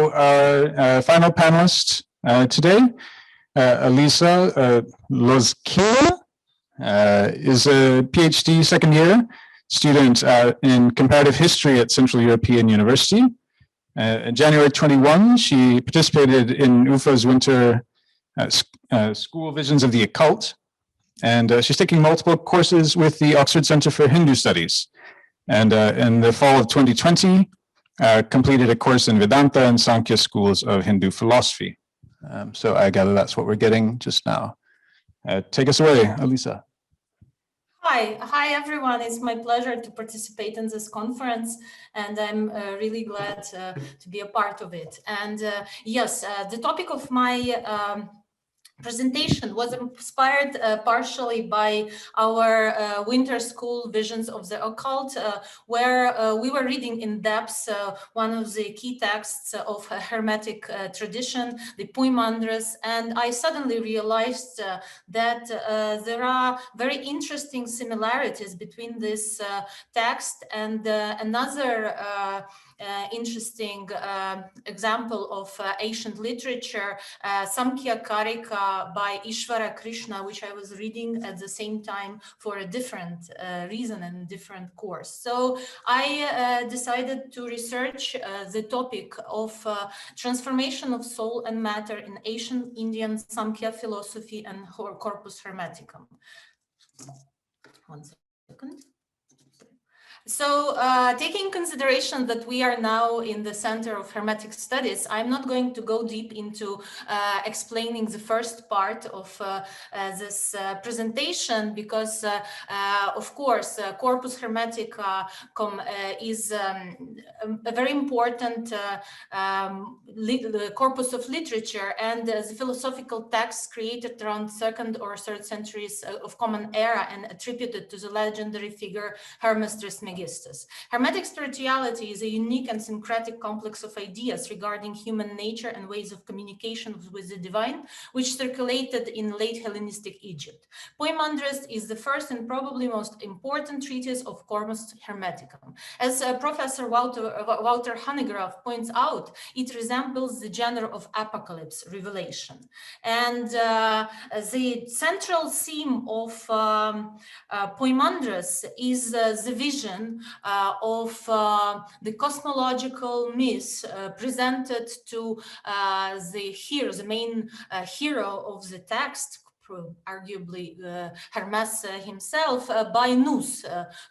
Our final panelist today, Alisa Lozhkina, is a PhD second year student in comparative history at Central European University. In January 21, she participated in UFA's winter school Visions of the Occult, and she's taking multiple courses with the Oxford Center for Hindu Studies. And in the fall of 2020, completed a course in Vedanta and Samkhya schools of Hindu philosophy. So I gather that's what we're getting just now. Take us away, Alisa. Hi everyone. It's my pleasure to participate in this conference, and I'm really glad to be a part of it. And yes, the topic of my presentation was inspired partially by our winter school Visions of the Occult, where we were reading in depth one of the key texts of a Hermetic tradition, the Poimandres, and I suddenly realized that there are very interesting similarities between this text and another interesting example of ancient literature, Samkya Karika by Ishvara Krishna, which I was reading at the same time for a different reason and different course. So I decided to research the topic of transformation of soul and matter in ancient Indian Samkhya philosophy and Corpus Hermeticum. One second. So taking consideration that we are now in the Center of Hermetic Studies, I'm not going to go deep into explaining the first part of this presentation because, of course, Corpus Hermeticum is a very important corpus of literature, and the philosophical texts created around 2nd or 3rd centuries of Common Era and attributed to the legendary figure Hermes Trismegistus. Hermetic spirituality is a unique and syncretic complex of ideas regarding human nature and ways of communication with the divine, which circulated in late Hellenistic Egypt. Poimandres is the first and probably most important treatise of Corpus Hermeticum. As Professor Walter Hanegraaff points out, it resembles the genre of apocalypse, revelation. And the central theme of Poimandres is the vision of the cosmological myth presented to the main hero of the text, arguably Hermes himself, by nous,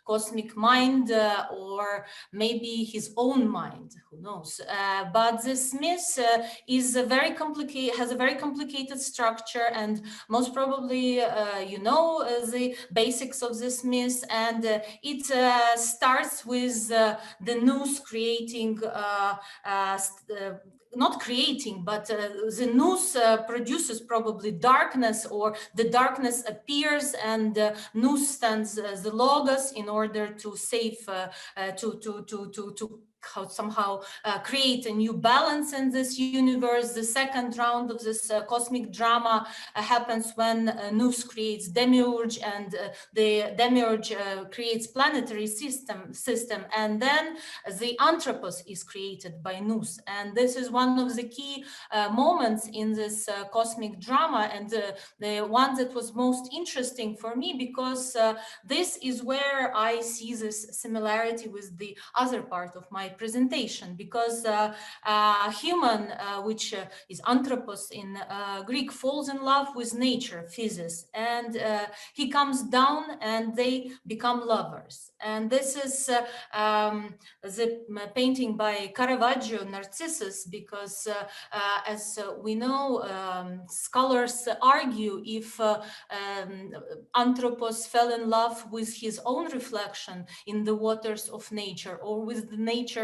cosmic mind, or maybe his own mind, who knows. But this myth is has a very complicated structure, and most probably you know the basics of this myth, and it starts with the nous creating not creating, but the nous produces probably darkness, or the darkness appears, and nous stands the logos in order to save, somehow create a new balance in this universe. The second round of this cosmic drama happens when nous creates demiurge, and the demiurge creates planetary system, and then the anthropos is created by nous. And this is one of the key moments in this cosmic drama, and the one that was most interesting for me, because this is where I see this similarity with the other part of my presentation, because human, which is anthropos in Greek, falls in love with nature, physis, and he comes down and they become lovers. And this is the painting by Caravaggio, Narcissus, because as we know, scholars argue if Anthropos fell in love with his own reflection in the waters of nature, or with the nature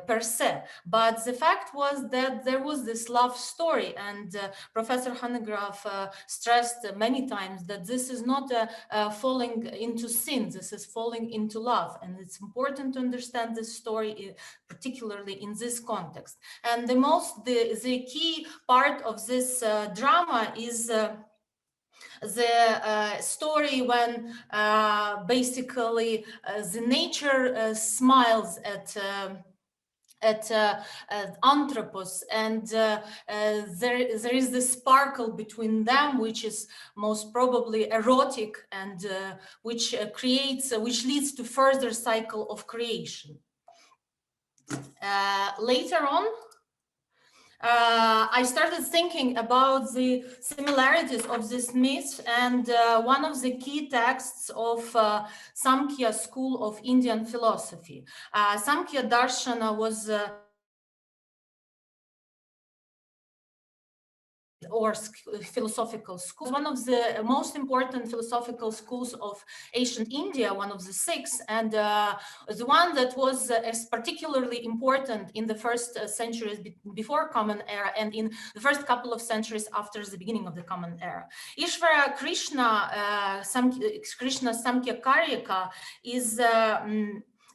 per se. But the fact was that there was this love story, and Professor Hanegraaff stressed many times that this is not falling into sin, this is falling into love. And it's important to understand this story, particularly in this context. And the key part of this drama is the story when basically the nature smiles at Anthropos, and there is this sparkle between them, which is most probably erotic, and which leads to further cycle of creation. Later on, I started thinking about the similarities of this myth, and one of the key texts of Samkhya school of Indian philosophy. Samkhya Darshana was philosophical school, one of the most important philosophical schools of ancient India, one of the six, and the one that was particularly important in the first centuries before Common Era and in the first couple of centuries after the beginning of the Common Era. Ishvara Krishna, Krishna Samkya Karika is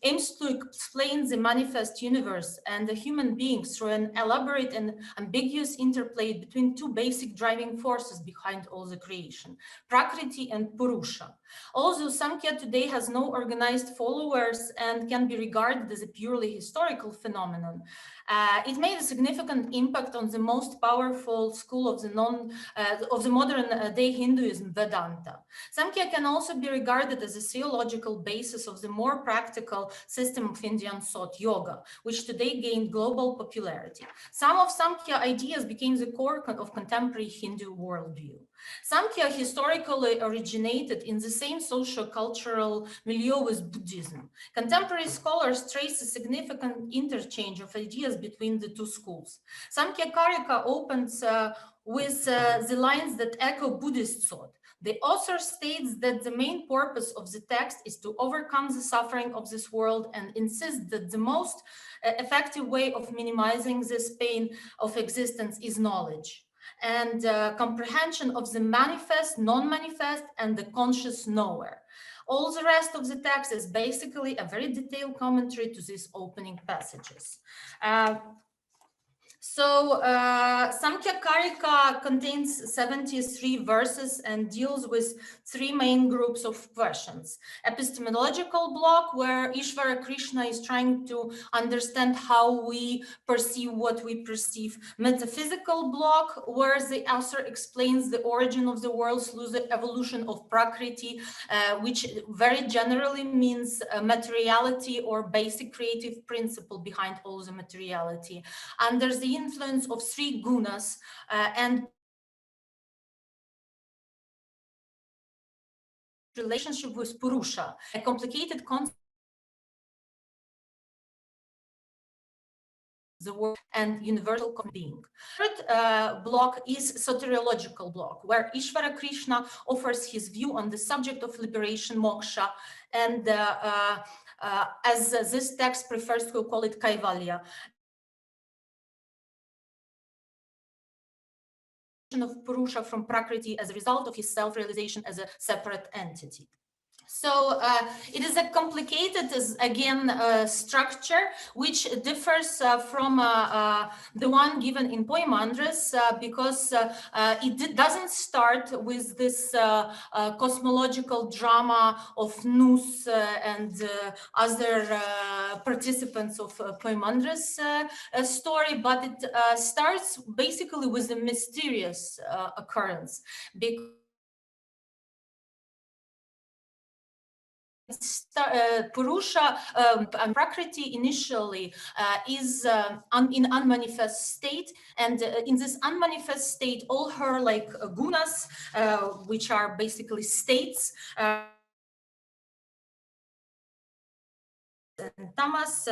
aims to explain the manifest universe and the human beings through an elaborate and ambiguous interplay between two basic driving forces behind all the creation, Prakriti and Purusha. Although Samkhya today has no organized followers and can be regarded as a purely historical phenomenon, it made a significant impact on the most powerful school of the modern day Hinduism, Vedanta. Samkhya can also be regarded as a theological basis of the more practical system of Indian thought, yoga, which today gained global popularity. Some of Samkhya ideas became the core of contemporary Hindu worldview. Samkhya historically originated in the same socio-cultural milieu with Buddhism. Contemporary scholars trace a significant interchange of ideas between the two schools. Samkhya Karika opens with the lines that echo Buddhist thought. The author states that the main purpose of the text is to overcome the suffering of this world and insists that the most effective way of minimizing this pain of existence is knowledge and comprehension of the manifest, non-manifest, and the conscious knower. All the rest of the text is basically a very detailed commentary to these opening passages. Samkhya Karika contains 73 verses and deals with three main groups of questions. Epistemological block, where Ishvara Krishna is trying to understand how we perceive what we perceive. Metaphysical block, where the author explains the origin of the world through the evolution of Prakriti, which very generally means materiality or basic creative principle behind all the materiality. Under the influence of three gunas and relationship with Purusha, a complicated concept the world and universal being. Third block is soteriological block, where Ishvara Krishna offers his view on the subject of liberation, moksha, and as this text prefers to call it Kaivalya, of Purusha from Prakriti as a result of his self-realization as a separate entity. So it is a complicated, again, structure, which differs from the one given in Poimandres, because it doesn't start with this cosmological drama of Nous and other participants of Poimandres' story, but it starts basically with a mysterious occurrence. Purusha and Prakriti initially is in unmanifest state, and in this unmanifest state, all her like gunas, which are basically states, and tamas,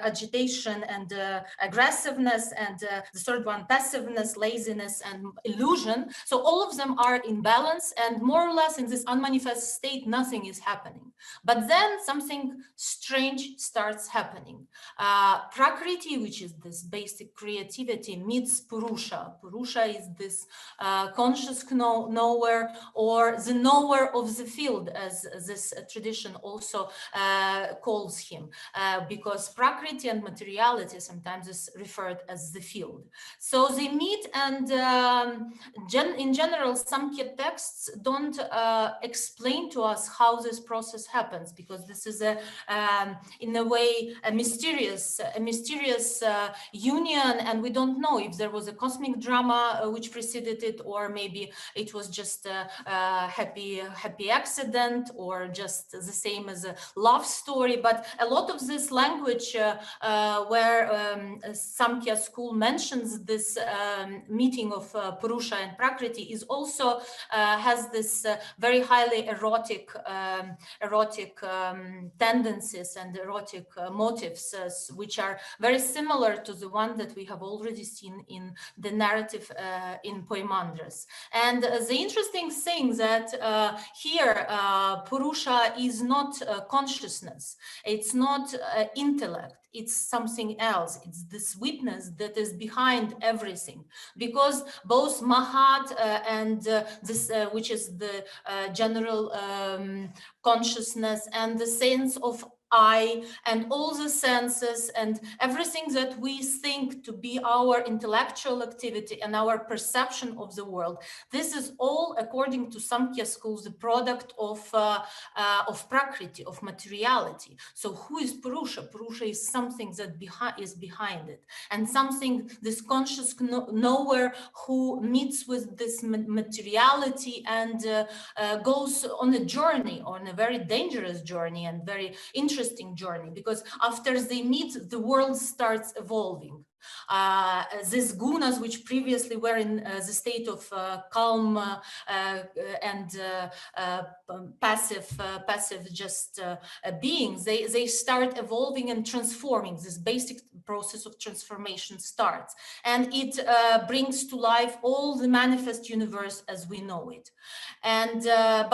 agitation and aggressiveness, and the third one, passiveness, laziness, and illusion. So all of them are in balance, and more or less in this unmanifest state, nothing is happening. But then something strange starts happening. Prakriti, which is this basic creativity, meets Purusha. Purusha is this conscious knower, or the knower of the field, as this tradition also calls him. him, because Prakriti and materiality sometimes is referred as the field. So they meet, and in general, Samkhya texts don't explain to us how this process happens, because this is in a way a mysterious union, and we don't know if there was a cosmic drama which preceded it, or maybe it was just a happy accident, or just the same as a love story. But a lot of this language where Samkhya school mentions this meeting of Purusha and Prakriti is also has this very highly erotic tendencies and erotic motives, which are very similar to the one that we have already seen in the narrative in Poimandres. And the interesting thing that here Purusha is not consciousness, it's not intellect, it's something else. It's this witness that is behind everything, because both Mahat and this, which is the general consciousness, and the sense of I, and all the senses and everything that we think to be our intellectual activity and our perception of the world, this is all, according to Samkhya schools, the product of Prakriti, of materiality. So who is Purusha? Purusha is something that is behind it, and something, this conscious knower who meets with this materiality and goes on a journey, on a very dangerous journey and very interesting journey, because after they meet, the world starts evolving. These gunas, which previously were in the state of calm and passive just beings, they start evolving and transforming. This basic process of transformation starts, and it brings to life all the manifest universe as we know it. And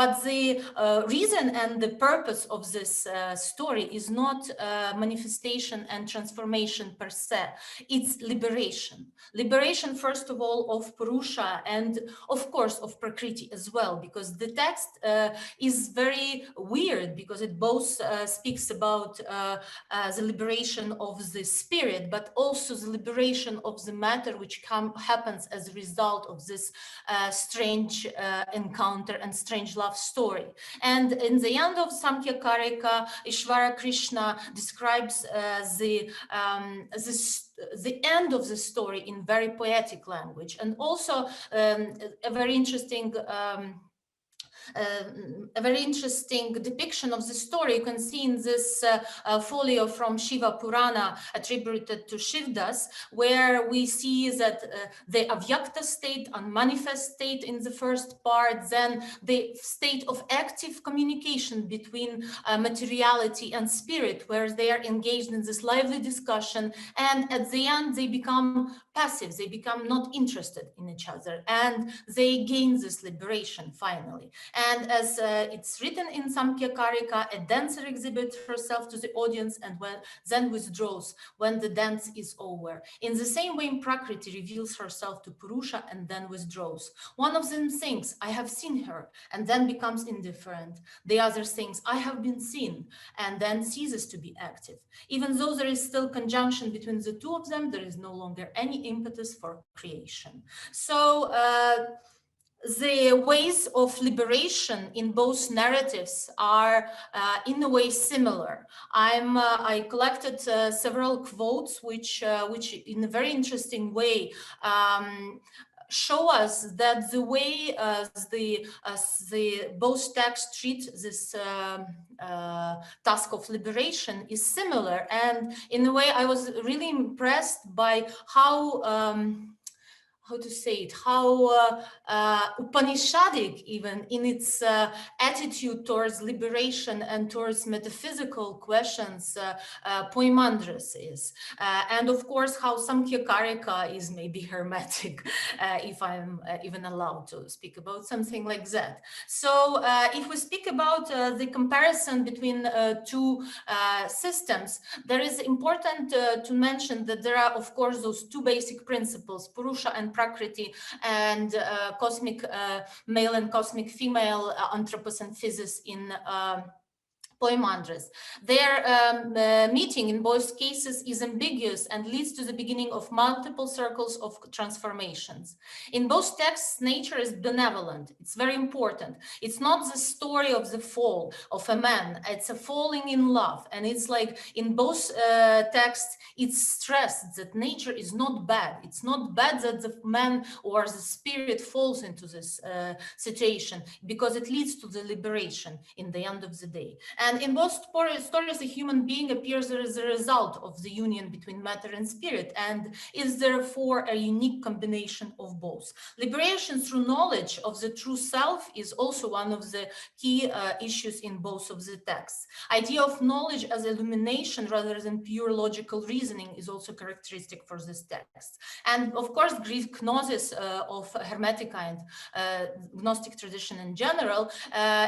but the reason and the purpose of this story is not manifestation and transformation per se. It's liberation. Liberation, first of all, of Purusha, and of course of Prakriti as well, because the text is very weird, because it both speaks about the liberation of the spirit, but also the liberation of the matter, which happens as a result of this strange encounter and strange love story. And in the end of Samkhya Karika, Ishvara Krishna describes the end of the story in very poetic language, and also a very interesting depiction of the story you can see in this folio from Shiva Purana attributed to Shivdas, where we see that the avyakta state, unmanifest state in the first part, then the state of active communication between materiality and spirit, where they are engaged in this lively discussion, and at the end they become passive, they become not interested in each other, and they gain this liberation finally. And as it's written in Samkhya Karika, a dancer exhibits herself to the audience and then withdraws when the dance is over. In the same way, Prakriti reveals herself to Purusha and then withdraws. One of them thinks, I have seen her, and then becomes indifferent. The other thinks, I have been seen, and then ceases to be active. Even though there is still conjunction between the two of them, there is no longer any impetus for creation. So the ways of liberation in both narratives are in a way similar. I collected several quotes which in a very interesting way show us that the way the both texts treat this task of liberation is similar. And in a way, I was really impressed by how to say it, how Upanishadic even in its attitude towards liberation and towards metaphysical questions Poimandres is. And of course, how Samkhya Karika is maybe hermetic, if I'm even allowed to speak about something like that. So if we speak about the comparison between two systems, there is important to mention that there are, of course, those two basic principles, Purusha and Prakriti, and cosmic male and cosmic female, anthropos and physis in Poimandres. Their meeting in both cases is ambiguous and leads to the beginning of multiple circles of transformations. In both texts, nature is benevolent. It's very important. It's not the story of the fall of a man. It's a falling in love. And it's like in both texts, it's stressed that nature is not bad. It's not bad that the man or the spirit falls into this situation, because it leads to the liberation in the end of the day. And in both stories, the human being appears as a result of the union between matter and spirit, and is therefore a unique combination of both. Liberation through knowledge of the true self is also one of the key issues in both of the texts. Idea of knowledge as illumination rather than pure logical reasoning is also characteristic for this text. And of course, Greek gnosis of Hermetica and Gnostic tradition in general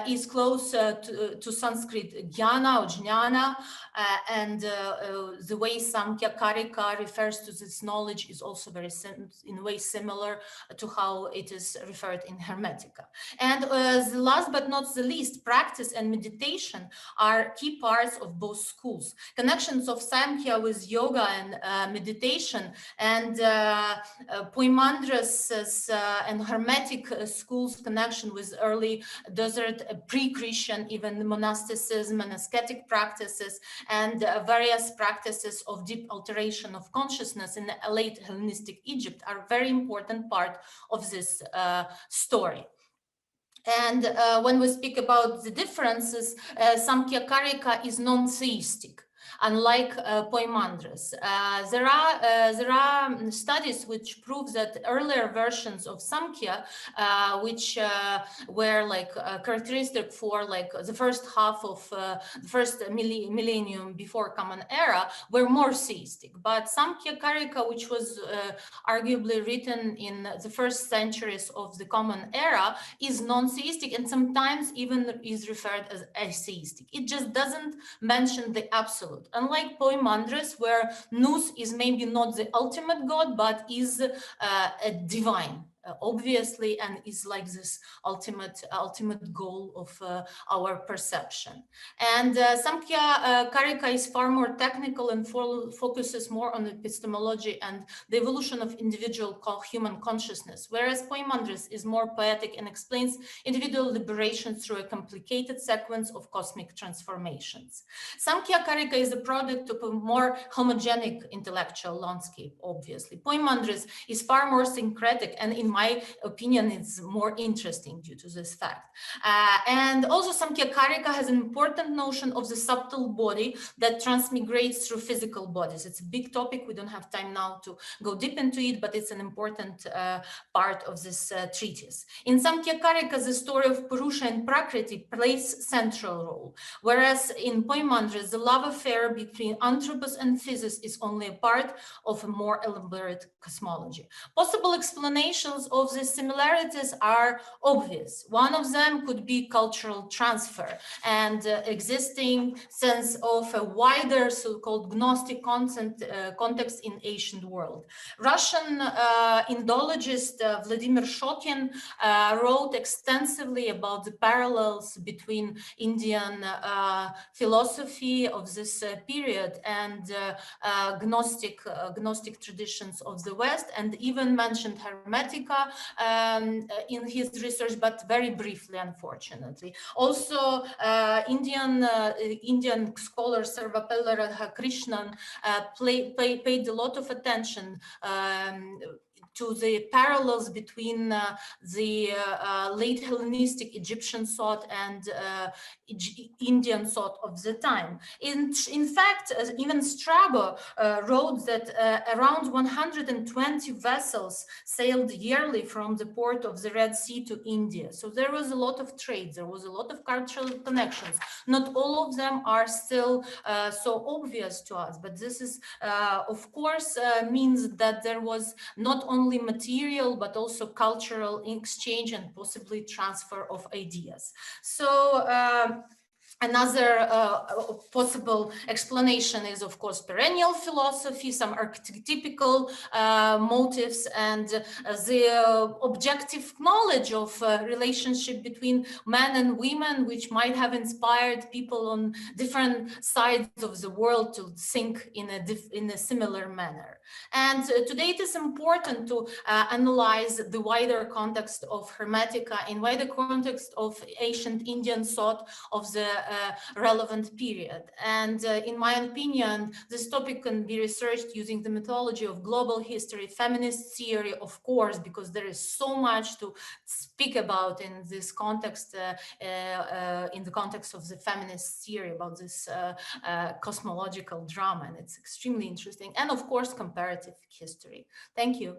is close to Sanskrit jnana or jnana, and the way Samkya Karika refers to this knowledge is also very in a way similar to how it is referred in Hermetica. And the last but not the least, practice and meditation are key parts of both schools. Connections of Samkhya with yoga and meditation, and Poimandres and Hermetic schools connection with early desert, pre-Christian, even monasticism and ascetic practices, and various practices of deep alteration of consciousness in late Hellenistic Egypt are very important part of this story. And when we speak about the differences, Samkhya Karika is non-theistic, unlike Poimandres. There are studies which prove that earlier versions of Samkhya, which were like characteristic for like the first half of the first millennium before Common Era, were more theistic. But Samkhya Karika, which was arguably written in the first centuries of the Common Era, is non-theistic and sometimes even is referred as atheistic. It just doesn't mention the absolute. Unlike Poimandres, where Nous is maybe not the ultimate God, but is a divine, obviously, and is like this ultimate goal of our perception. And Samkhya Karika is far more technical and focuses more on epistemology and the evolution of individual human consciousness, whereas Poimandres is more poetic and explains individual liberation through a complicated sequence of cosmic transformations. Samkhya Karika is a product of a more homogenic intellectual landscape, obviously. Poimandres is far more syncretic, and in my opinion, it's more interesting due to this fact. And also Samkhya Karika has an important notion of the subtle body that transmigrates through physical bodies. It's a big topic. We don't have time now to go deep into it, but it's an important part of this treatise. In Samkhya Karika, the story of Purusha and Prakriti plays central role, whereas in Poimandres, the love affair between anthropos and physis is only a part of a more elaborate cosmology. Possible explanations of the similarities are obvious. One of them could be cultural transfer and existing sense of a wider so-called Gnostic context in ancient world. Russian Indologist Vladimir Shokin wrote extensively about the parallels between Indian philosophy of this period and Gnostic traditions of the West, and even mentioned Hermetica in his research, but very briefly, unfortunately. Also, Indian scholar Sarvapalli Radhakrishnan paid a lot of attention to the parallels between the late Hellenistic Egyptian thought and Indian thought of the time. In fact, even Strabo wrote that around 120 vessels sailed yearly from the port of the Red Sea to India. So there was a lot of trade, there was a lot of cultural connections. Not all of them are still so obvious to us, but this is, of course, means that there was not only material, but also cultural exchange and possibly transfer of ideas. So Another possible explanation is, of course, perennial philosophy, some archetypical motives, and the objective knowledge of relationship between men and women, which might have inspired people on different sides of the world to think in a similar manner. And today it is important to analyze the wider context of Hermetica, in wider context of ancient Indian thought of the relevant period. And in my opinion, this topic can be researched using the methodology of global history, feminist theory, of course, because there is so much to speak about in this context, in the context of the feminist theory about this cosmological drama, and it's extremely interesting. And of course, comparative history. Thank you.